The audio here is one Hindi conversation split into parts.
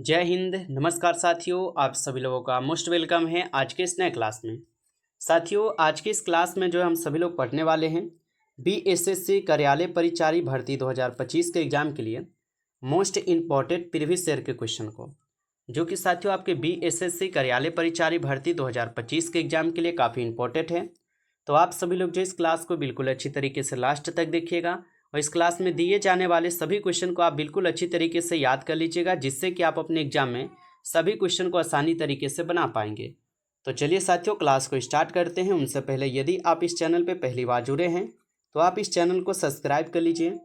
जय हिंद। नमस्कार साथियों, आप सभी लोगों का मोस्ट वेलकम है आज के इस नए क्लास में। साथियों, आज के इस क्लास में जो हम सभी लोग पढ़ने वाले हैं बीएसएससी कार्यालय परिचारी भर्ती 2025 के एग्जाम के लिए मोस्ट इम्पॉर्टेंट प्रीवियस ईयर के क्वेश्चन को, जो कि साथियों आपके बीएसएससी कार्यालय परिचारी भर्ती 2025 के एग्जाम के लिए काफ़ी इंपॉर्टेंट है। तो आप सभी लोग जो इस क्लास को बिल्कुल अच्छी तरीके से लास्ट तक देखिएगा और इस क्लास में दिए जाने वाले सभी क्वेश्चन को आप बिल्कुल अच्छी तरीके से याद कर लीजिएगा, जिससे कि आप अपने एग्जाम में सभी क्वेश्चन को आसानी तरीके से बना पाएंगे। तो चलिए साथियों, क्लास को स्टार्ट करते हैं। उनसे पहले यदि आप इस चैनल पर पहली बार जुड़े हैं तो आप इस चैनल को सब्सक्राइब कर लीजिए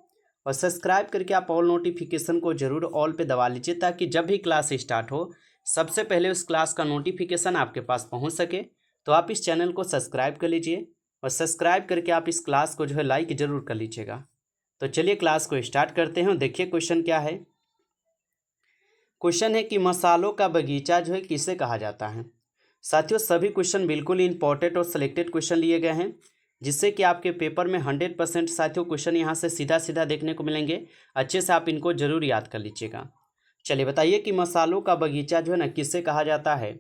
और सब्सक्राइब करके आप ऑल नोटिफिकेशन को जरूर ऑल पे दबा लीजिए, ताकि जब भी क्लास स्टार्ट हो सबसे पहले उस क्लास का नोटिफिकेशन आपके पास पहुँच सके। तो आप इस चैनल को सब्सक्राइब कर लीजिए और सब्सक्राइब करके आप इस क्लास को जो है लाइक जरूर कर लीजिएगा। तो चलिए क्लास को स्टार्ट करते हैं। देखिए क्वेश्चन क्या है। क्वेश्चन है कि मसालों का बगीचा जो है किसे कहा जाता है। साथियों, सभी क्वेश्चन बिल्कुल इंपॉर्टेंट और सिलेक्टेड क्वेश्चन लिए गए हैं, जिससे कि आपके पेपर में 100% साथियों क्वेश्चन यहाँ से सीधा सीधा देखने को मिलेंगे। अच्छे से आप इनको जरूर याद कर लीजिएगा। चलिए बताइए कि मसालों का बगीचा जो है ना किससे कहा जाता है।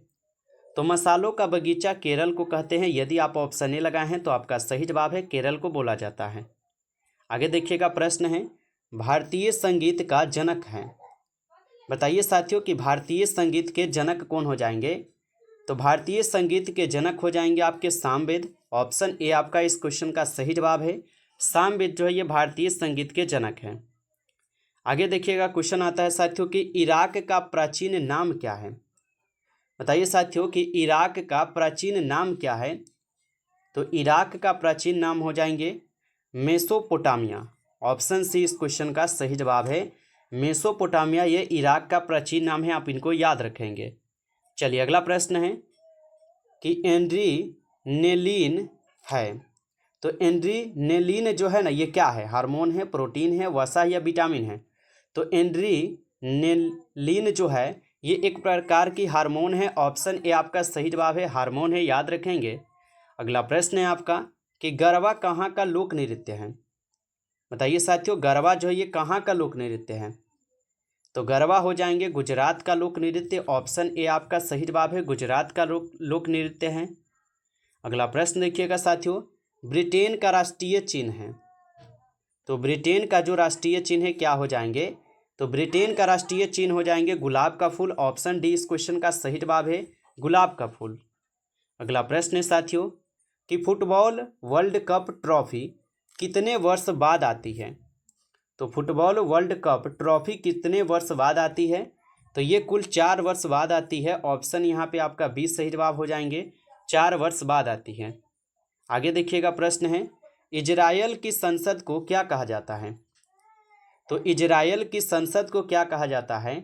तो मसालों का बगीचा केरल को कहते हैं। यदि आप ऑप्शन ए लगाए हैं तो आपका सही जवाब है, केरल को बोला जाता है। आगे देखिएगा, प्रश्न है भारतीय संगीत का जनक है। बताइए साथियों कि भारतीय संगीत के जनक कौन हो जाएंगे। तो भारतीय संगीत के जनक हो जाएंगे आपके सामवेद। ऑप्शन ए आपका इस क्वेश्चन का सही जवाब है। सामवेद जो है ये भारतीय संगीत के जनक हैं। आगे देखिएगा, क्वेश्चन आता है साथियों कि इराक का प्राचीन नाम क्या है। बताइए साथियों कि इराक का प्राचीन नाम क्या है। तो इराक का प्राचीन नाम हो जाएंगे मेसोपोटामिया। ऑप्शन सी इस क्वेश्चन का सही जवाब है, मेसोपोटामिया ये इराक का प्राचीन नाम है। आप इनको याद रखेंगे। चलिए अगला प्रश्न है कि एड्रीनेलिन है। तो एड्रीनेलिन जो है ना ये क्या है, हार्मोन है, प्रोटीन है, वसा या विटामिन है। तो एड्रीनेलिन जो है ये एक प्रकार की हार्मोन है। ऑप्शन ए आपका सही जवाब है, हार्मोन है, याद रखेंगे। अगला प्रश्न है आपका कि गरबा कहाँ का लोक नृत्य है। बताइए साथियों, गरबा जो है ये कहाँ का लोक नृत्य है। तो गरबा हो जाएंगे गुजरात का लोक नृत्य। ऑप्शन ए आपका सही जवाब है, गुजरात का लोक नृत्य है। अगला प्रश्न देखिएगा साथियों, ब्रिटेन का राष्ट्रीय चिन्ह है। तो ब्रिटेन का जो राष्ट्रीय चिन्ह है क्या हो जाएंगे। तो ब्रिटेन का राष्ट्रीय चिन्ह हो जाएंगे गुलाब का फूल। ऑप्शन डी इस क्वेश्चन का सही जवाब है, गुलाब का फूल। अगला प्रश्न है साथियों कि फुटबॉल वर्ल्ड कप ट्रॉफी कितने वर्ष बाद आती है। तो फुटबॉल वर्ल्ड कप ट्रॉफी कितने वर्ष बाद आती है। तो ये कुल 4 वर्ष बाद आती है। ऑप्शन यहाँ पे आपका 20 सही जवाब हो जाएंगे, 4 वर्ष बाद आती है। आगे देखिएगा, प्रश्न है इजराइल की संसद को क्या कहा जाता है। तो इजराइल की संसद को क्या कहा जाता है।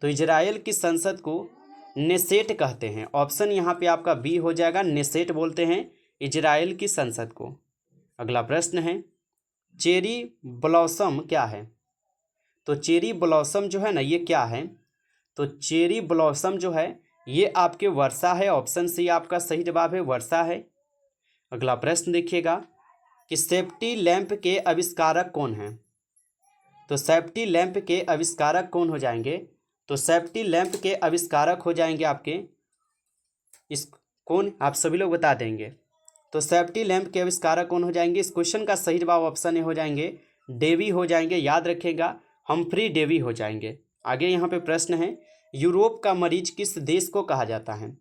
तो इजराइल की संसद को नेसेट कहते हैं। ऑप्शन यहाँ पे आपका बी हो जाएगा, नेसेट बोलते हैं इजराइल की संसद को। अगला प्रश्न है चेरी ब्लॉसम क्या है। तो चेरी ब्लॉसम जो है ना ये क्या है। तो चेरी ब्लॉसम जो है ये आपके वर्षा है। ऑप्शन सी आपका सही जवाब है, वर्षा है। अगला प्रश्न देखिएगा कि सेफ्टी लैंप के आविष्कारक कौन हैं। तो सेफ्टी लैंप के आविष्कारक कौन हो जाएंगे। तो सेफ्टी लैंप के आविष्कारक हो जाएंगे आपके इस कौन, आप सभी लोग बता देंगे। तो सेफ्टी लैंप के आविष्कारक कौन हो जाएंगे। इस क्वेश्चन का सही जवाब ऑप्शन ए हो जाएंगे, डेवी हो जाएंगे, याद रखेगा, हम्फ्री डेवी हो जाएंगे। आगे यहाँ पे प्रश्न है यूरोप का मरीज किस देश को कहा जाता है।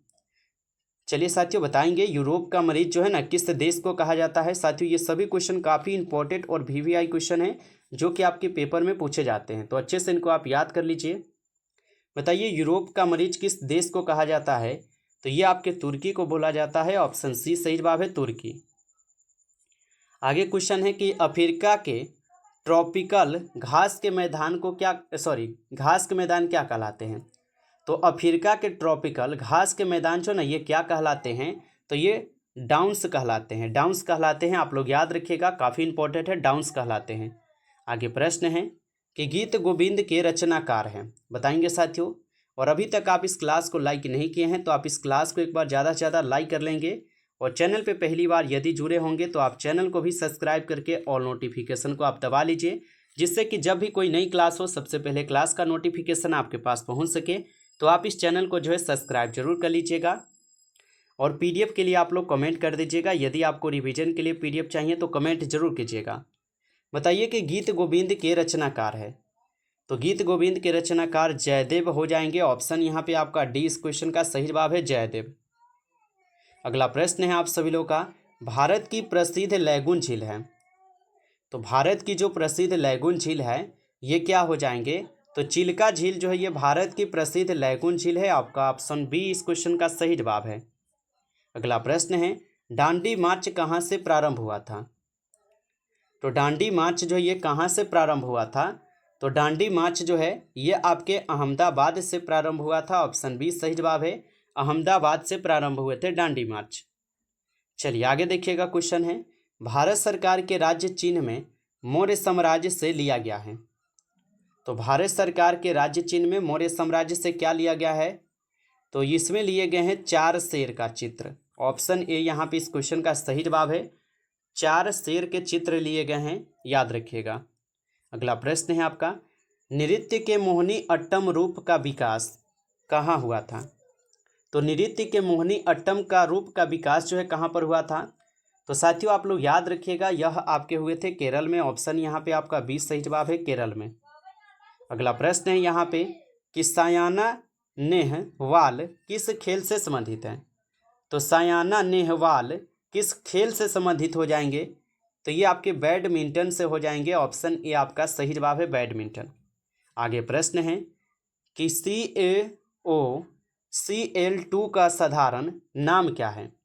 चलिए साथियों बताएंगे यूरोप का मरीज जो है ना किस देश को कहा जाता है। साथियों ये सभी क्वेश्चन काफ़ी इंपॉर्टेंट और वीवीआई क्वेश्चन है, जो कि आपके पेपर में पूछे जाते हैं। तो अच्छे से इनको आप याद कर लीजिए। बताइए यूरोप का मरीज किस देश को कहा जाता है। तो ये आपके तुर्की को बोला जाता है। ऑप्शन सी सही जवाब है, तुर्की। आगे क्वेश्चन है कि अफ्रीका के ट्रॉपिकल घास के मैदान को घास के मैदान क्या कहलाते हैं। तो अफ्रीका के ट्रॉपिकल घास के मैदान जो ना ये क्या कहलाते हैं। तो ये डाउन्स कहलाते हैं, डाउन्स कहलाते हैं। आप लोग याद रखिएगा, काफ़ी इंपॉर्टेंट है, डाउन्स कहलाते हैं। आगे प्रश्न है कि गीत गोविंद के रचनाकार हैं। बताएंगे साथियों। और अभी तक आप इस क्लास को लाइक नहीं किए हैं तो आप इस क्लास को एक बार ज़्यादा से ज़्यादा लाइक कर लेंगे। और चैनल पे पहली बार यदि जुड़े होंगे तो आप चैनल को भी सब्सक्राइब करके ऑल नोटिफिकेशन को आप दबा लीजिए, जिससे कि जब भी कोई नई क्लास हो सबसे पहले क्लास का नोटिफिकेशन आपके पास पहुंच सके। तो आप इस चैनल को जो है सब्सक्राइब जरूर कर लीजिएगा। और पीडीएफ के लिए आप लोग कमेंट कर दीजिएगा। यदि आपको रिवीजन के लिए पीडीएफ चाहिए तो कमेंट जरूर कीजिएगा। बताइए कि गीत गोविंद के रचनाकार है। तो गीत गोविंद के रचनाकार जयदेव हो जाएंगे। ऑप्शन यहाँ पे आपका डी इस क्वेश्चन का सही जवाब है, जयदेव। अगला प्रश्न है आप सभी लोग का, भारत की प्रसिद्ध लैगून झील है। तो भारत की जो प्रसिद्ध लैगून झील है ये क्या हो जाएंगे, तो चिल्का झील जो है ये भारत की प्रसिद्ध लैगून झील है। आपका ऑप्शन बी इस क्वेश्चन का सही जवाब है। अगला प्रश्न है, दांडी मार्च कहाँ से प्रारंभ हुआ था। तो दांडी मार्च जो ये कहाँ से प्रारंभ हुआ था, तो दांडी मार्च जो है ये आपके अहमदाबाद से प्रारंभ हुआ था। ऑप्शन बी सही जवाब है, अहमदाबाद से प्रारंभ हुए थे दांडी मार्च। चलिए आगे देखिएगा, क्वेश्चन है, भारत सरकार के राज्य चिन्ह में मौर्य साम्राज्य से लिया गया है। तो भारत सरकार के राज्य चिन्ह में मौर्य साम्राज्य से क्या लिया गया है, तो इसमें लिए गए हैं 4 शेर का चित्र। ऑप्शन ए यहाँ पे इस क्वेश्चन का सही जवाब है, 4 शेर के चित्र लिए गए हैं, याद रखिएगा। अगला प्रश्न है आपका, नृत्य के मोहिनी अट्टम रूप का विकास कहाँ हुआ था। तो नृत्य के मोहिनी अट्टम का रूप का विकास जो है कहाँ पर हुआ था, तो साथियों आप लोग याद रखिएगा यह आपके हुए थे केरल में। ऑप्शन यहाँ पे आपका 20 सही जवाब है, केरल में। अगला प्रश्न है यहाँ पे कि सायाना नेहवाल किस खेल से संबंधित है। तो सायाना नेहवाल किस खेल से संबंधित हो जाएंगे, तो ये आपके बैडमिंटन से हो जाएंगे। ऑप्शन ए आपका सही जवाब है, बैडमिंटन। आगे प्रश्न है कि CaOCl2 का साधारण नाम क्या है।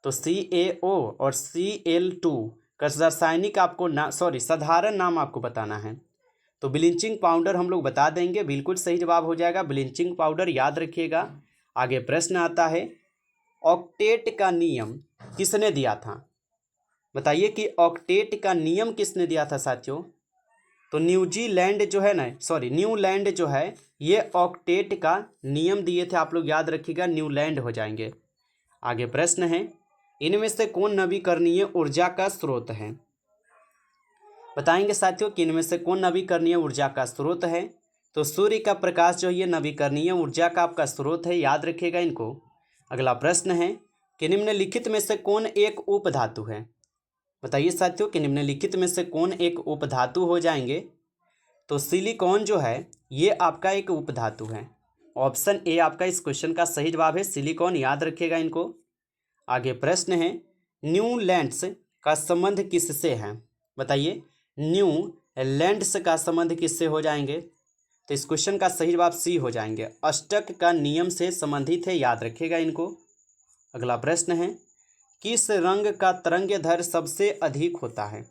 तो CaO और Cl2 का रासायनिक आपको साधारण नाम आपको बताना है। तो ब्लीचिंग पाउडर हम लोग बता देंगे, बिल्कुल सही जवाब हो जाएगा ब्लीचिंग पाउडर, याद रखिएगा। आगे प्रश्न आता है, ऑक्टेट का नियम किसने दिया था। बताइए कि ऑक्टेट का नियम किसने दिया था साथियों। तो न्यूलैंड जो है ये ऑक्टेट का नियम दिए थे। आप लोग याद रखिएगा, न्यूलैंड हो जाएंगे। आगे प्रश्न है, इनमें से कौन नवीकरणीय ऊर्जा का स्रोत है। बताएंगे साथियों कि इनमें से कौन नवीकरणीय ऊर्जा का स्रोत है। तो सूर्य का प्रकाश जो ये नवीकरणीय ऊर्जा का आपका स्रोत है, याद रखिएगा इनको। अगला प्रश्न है कि निम्नलिखित में से कौन एक उपधातु है। बताइए साथियों कि निम्नलिखित में से कौन एक उपधातु हो जाएंगे। तो सिलिकॉन जो है ये आपका एक उपधातु है। ऑप्शन ए आपका इस क्वेश्चन का सही जवाब है, सिलिकॉन, याद रखिएगा इनको। आगे प्रश्न है, न्यूलैंड्स का संबंध किससे है। बताइए न्यूलैंड्स का संबंध किससे हो जाएंगे, तो इस क्वेश्चन का सही जवाब सी हो जाएंगे, अष्टक का नियम से संबंधित है, याद रखिएगा इनको। अगला प्रश्न है, किस रंग का तरंगदैर्घ्य सबसे अधिक होता है।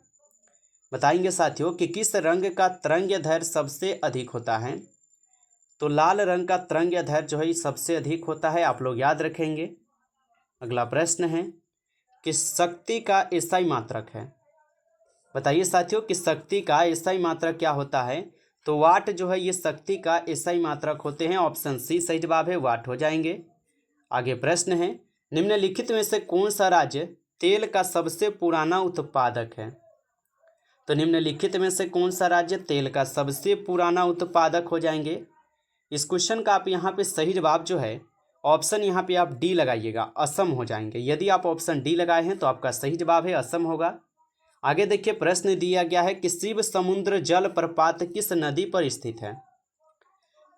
बताएंगे साथियों कि किस रंग का तरंगदैर्घ्य सबसे अधिक होता है। तो लाल रंग का तरंगदैर्घ्य जो है सबसे अधिक होता है, आप लोग याद रखेंगे। अगला प्रश्न है कि शक्ति का एसआई मात्रक है। बताइए साथियों कि शक्ति का एसआई मात्रक क्या होता है। तो वाट जो है ये शक्ति का एसआई मात्रक होते हैं। ऑप्शन सी सही जवाब है, वाट हो जाएंगे। आगे प्रश्न है, निम्नलिखित में से कौन सा राज्य तेल का सबसे पुराना उत्पादक है। तो निम्नलिखित में से कौन सा राज्य तेल का सबसे पुराना उत्पादक हो जाएंगे। इस क्वेश्चन का आप यहाँ पे सही जवाब जो है ऑप्शन यहाँ पे आप डी लगाइएगा, असम हो जाएंगे। यदि आप ऑप्शन डी लगाए हैं तो आपका सही जवाब है असम होगा। आगे देखिए, प्रश्न दिया गया है कि शिव समुद्र जल प्रपात किस नदी पर स्थित है।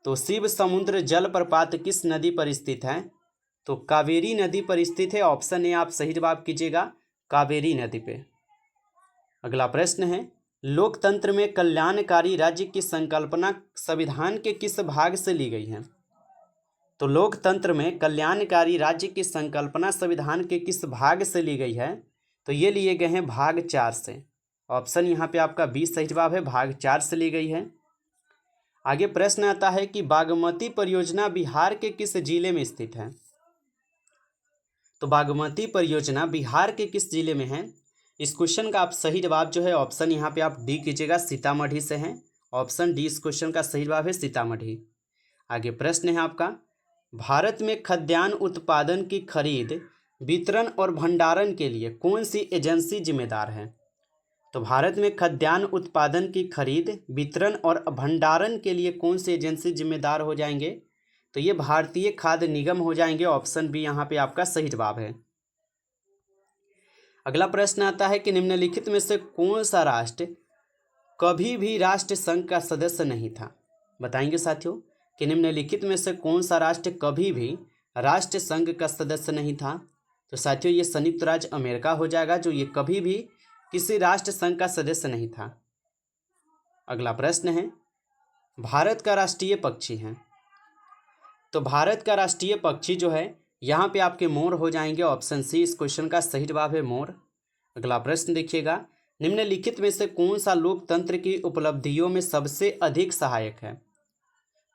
तो शिव समुद्र जल प्रपात किस नदी पर स्थित है, तो कावेरी नदी पर स्थित है। ऑप्शन ए आप सही जवाब कीजिएगा, कावेरी नदी पे। अगला प्रश्न है, लोकतंत्र में कल्याणकारी राज्य की संकल्पना संविधान के किस भाग से ली गई है। तो लोकतंत्र में कल्याणकारी राज्य की संकल्पना संविधान के किस भाग से ली गई है, तो ये लिए गए हैं भाग 4 से। ऑप्शन यहाँ पे आपका 20 सही जवाब है, भाग 4 से ली गई है। आगे प्रश्न आता है कि बागमती परियोजना बिहार के किस जिले में स्थित है। तो बागमती परियोजना बिहार के किस जिले में है। इस क्वेश्चन का आप सही जवाब जो है ऑप्शन यहाँ पे आप डी कीजिएगा, सीतामढ़ी से है। ऑप्शन डी इस क्वेश्चन का सही जवाब है, सीतामढ़ी। आगे प्रश्न है आपका, भारत में खाद्यान्न उत्पादन की खरीद, वितरण और भंडारण के लिए कौन सी एजेंसी जिम्मेदार है। तो भारत में खाद्यान्न उत्पादन की खरीद, वितरण और भंडारण के लिए कौन सी एजेंसी जिम्मेदार हो जाएंगे? तो ये भारतीय खाद्य निगम हो जाएंगे। ऑप्शन बी यहाँ पे आपका सही जवाब है। अगला प्रश्न आता है कि निम्नलिखित में से कौन सा राष्ट्र कभी भी राष्ट्र संघ का सदस्य नहीं था? बताएंगे साथियों कि निम्नलिखित में से कौन सा राष्ट्र कभी भी राष्ट्र संघ का सदस्य नहीं था? तो साथियों ये संयुक्त राज्य अमेरिका हो जाएगा, जो ये कभी भी किसी राष्ट्र संघ का सदस्य नहीं था। अगला प्रश्न है, भारत का राष्ट्रीय पक्षी है। तो भारत का राष्ट्रीय पक्षी जो है यहाँ पे आपके मोर हो जाएंगे। ऑप्शन सी इस क्वेश्चन का सही जवाब है, मोर। अगला प्रश्न देखिएगा, निम्नलिखित में से कौन सा लोकतंत्र की उपलब्धियों में सबसे अधिक सहायक है?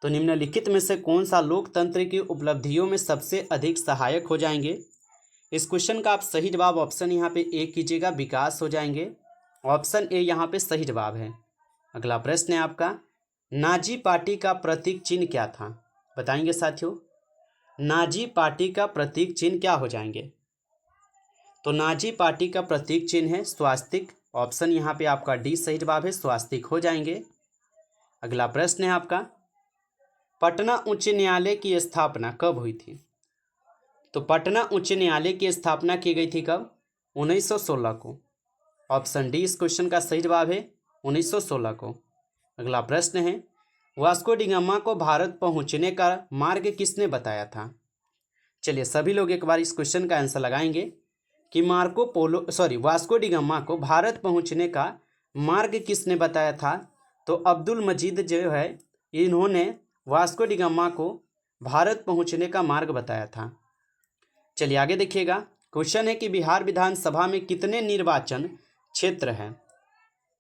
तो निम्नलिखित में से कौन सा लोकतंत्र की उपलब्धियों में सबसे अधिक सहायक हो जाएंगे? इस क्वेश्चन का आप सही जवाब ऑप्शन यहाँ पे ए कीजिएगा, विकास हो जाएंगे। ऑप्शन ए यहाँ पे सही जवाब है। अगला प्रश्न है आपका, नाजी पार्टी का प्रतीक चिन्ह क्या था? बताएंगे साथियों, नाजी पार्टी का प्रतीक चिन्ह क्या हो जाएंगे? तो नाजी पार्टी का प्रतीक चिन्ह है स्वास्तिक। ऑप्शन यहाँ पे आपका डी सही जवाब है, स्वास्तिक हो जाएंगे। अगला प्रश्न है आपका, पटना उच्च न्यायालय की स्थापना कब हुई थी? तो पटना उच्च न्यायालय की स्थापना की गई थी कब? 1916 को। ऑप्शन डी इस क्वेश्चन का सही जवाब है, 1916 को। अगला प्रश्न है, वास्को डी गामा को भारत पहुंचने का मार्ग किसने बताया था? चलिए सभी लोग एक बार इस क्वेश्चन का आंसर लगाएंगे कि वास्को डी गामा को भारत पहुंचने का मार्ग किसने बताया था? तो अब्दुल मजीद जो है, इन्होंने वास्को डी गामा को भारत पहुंचने का मार्ग बताया था। चलिए आगे देखिएगा, क्वेश्चन है कि बिहार विधानसभा में कितने निर्वाचन क्षेत्र हैं?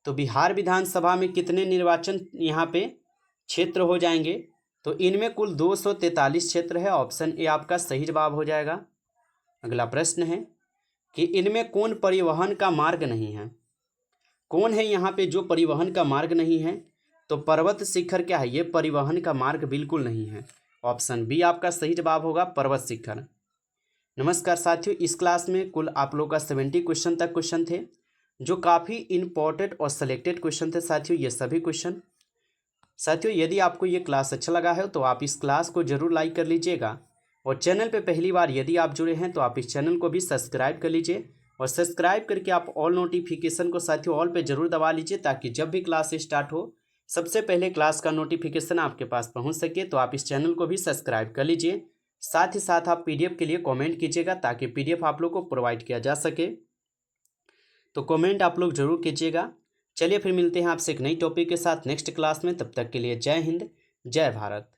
तो बिहार विधानसभा में कितने निर्वाचन यहाँ पे क्षेत्र हो जाएंगे? तो इनमें कुल 243 क्षेत्र है। ऑप्शन ए आपका सही जवाब हो जाएगा। अगला प्रश्न है कि इनमें कौन परिवहन का मार्ग नहीं है? कौन है यहाँ पे जो परिवहन का मार्ग नहीं है? तो पर्वत शिखर क्या है? ये परिवहन का मार्ग बिल्कुल नहीं है। ऑप्शन बी आपका सही जवाब होगा, पर्वत शिखर। नमस्कार साथियों, इस क्लास में कुल आप लोग का 70 क्वेश्चन तक क्वेश्चन थे, जो काफ़ी इंपॉर्टेंट और सेलेक्टेड क्वेश्चन थे साथियों, ये सभी क्वेश्चन। साथियों यदि आपको ये क्लास अच्छा लगा है तो आप इस क्लास को जरूर लाइक कर लीजिएगा, और चैनल पे पहली बार यदि आप जुड़े हैं तो आप इस चैनल को भी सब्सक्राइब कर लीजिए, और सब्सक्राइब करके आप ऑल नोटिफिकेशन को साथियों ऑल पे जरूर दबा लीजिए, ताकि जब भी क्लास स्टार्ट हो सबसे पहले क्लास का नोटिफिकेशन आपके पास पहुँच सके। तो आप इस चैनल को भी सब्सक्राइब कर लीजिए। साथ ही साथ आप पीडीएफ के लिए कमेंट कीजिएगा, ताकि पीडीएफ आप लोग को प्रोवाइड किया जा सके। तो कमेंट आप लोग जरूर कीजिएगा। चलिए फिर मिलते हैं आपसे एक नई टॉपिक के साथ नेक्स्ट क्लास में। तब तक के लिए जय हिंद, जय भारत।